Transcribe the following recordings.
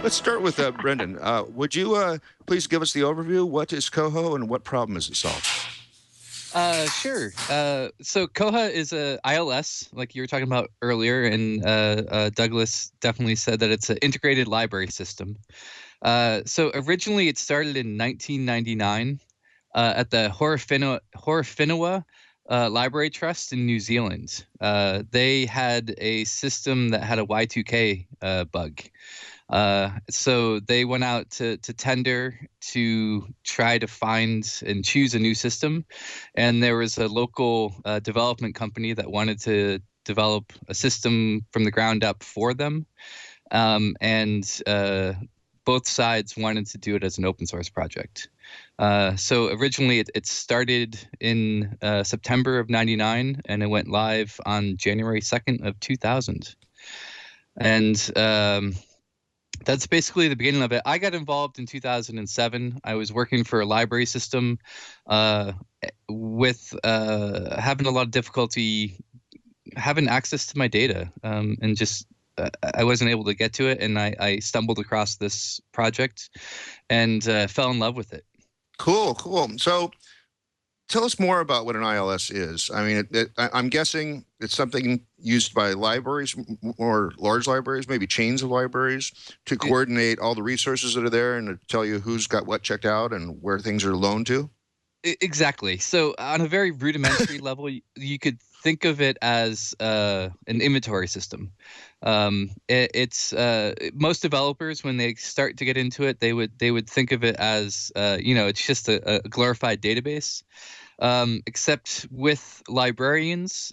Let's start with Brendan. Would you please give us the overview? What is Coho and what problem is it solved? Sure. So Koha is a ILS, like you were talking about earlier, and Douglas definitely said that it's an integrated library system. So originally it started in 1999 at the Horowhenua Library Trust in New Zealand. They had a system that had a Y2K bug. So they went out to tender to try to find and choose a new system. And there was a local development company that wanted to develop a system from the ground up for them. And both sides wanted to do it as an open source project. So originally it started in September of 99 and it went live on January 2nd of 2000. And that's basically the beginning of it. I got involved in 2007. I was working for a library system with having a lot of difficulty having access to my data, and just I wasn't able to get to it. And I stumbled across this project and fell in love with it. Cool. So tell us more about what an ILS is. I mean, I'm guessing it's something used by libraries or large libraries, maybe chains of libraries, to coordinate all the resources that are there and to tell you who's got what checked out and where things are loaned to. Exactly. So on a very rudimentary level, you could think of it as an inventory system. It's most developers, when they start to get into it, they would think of it as it's just a glorified database. Except with librarians,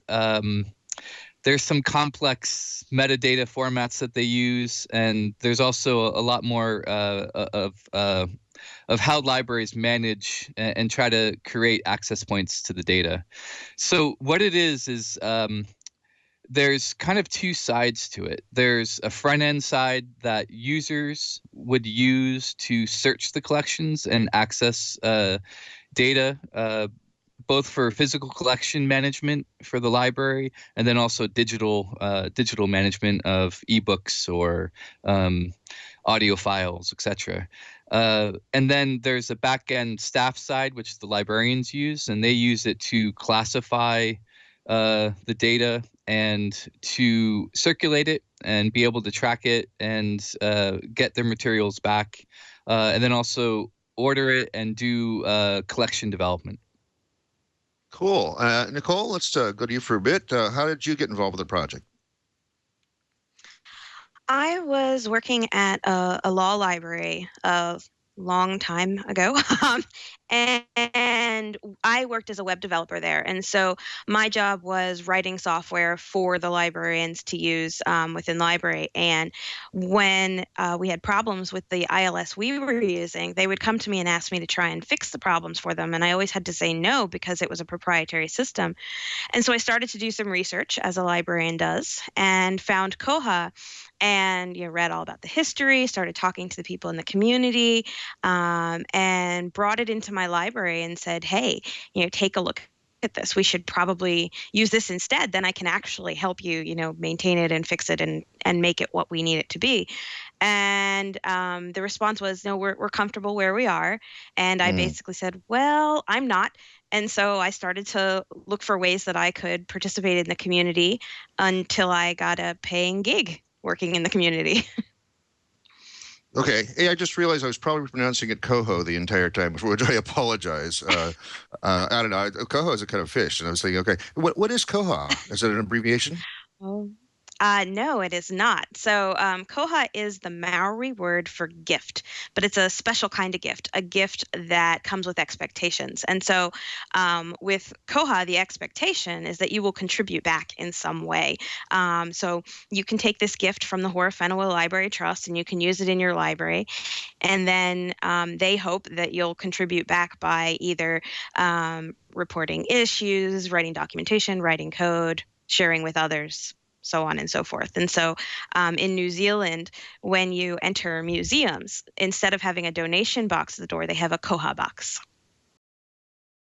there's some complex metadata formats that they use, and there's also a lot more of how libraries manage and try to create access points to the data. So what it is there's kind of two sides to it. There's a front end side that users would use to search the collections and access data, both for physical collection management for the library, and then also digital management of ebooks or audio files, etc. And then there's a back-end staff side, which the librarians use, and they use it to classify the data and to circulate it and be able to track it and get their materials back, and then also order it and do collection development. Cool. Nicole, let's go to you for a bit. How did you get involved with the project? I was working at a law library a long time ago, and I worked as a web developer there. And so my job was writing software for the librarians to use within the library. And when we had problems with the ILS we were using, they would come to me and ask me to try and fix the problems for them. And I always had to say no because it was a proprietary system. And so I started to do some research, as a librarian does, and found Koha and read all about the history, started talking to the people in the community, and brought it into my library and said, hey, take a look at this. We should probably use this instead. Then I can actually help you, maintain it and fix it and make it what we need it to be. And the response was, no, we're comfortable where we are. And I basically said, well, I'm not. And so I started to look for ways that I could participate in the community until I got a paying gig working in the community. Okay. Hey, I just realized I was probably pronouncing it coho the entire time, for which I apologize. I don't know. Coho is a kind of fish, and I was thinking, okay, what is koha? Is it an abbreviation? Oh. No, it is not. So koha is the Maori word for gift, but it's a special kind of gift, a gift that comes with expectations. And so with koha, the expectation is that you will contribute back in some way. So you can take this gift from the Horowhenua Library Trust and you can use it in your library. And then they hope that you'll contribute back by either reporting issues, writing documentation, writing code, sharing with others, so on and so forth. And so in New Zealand, when you enter museums, instead of having a donation box at the door, they have a koha box.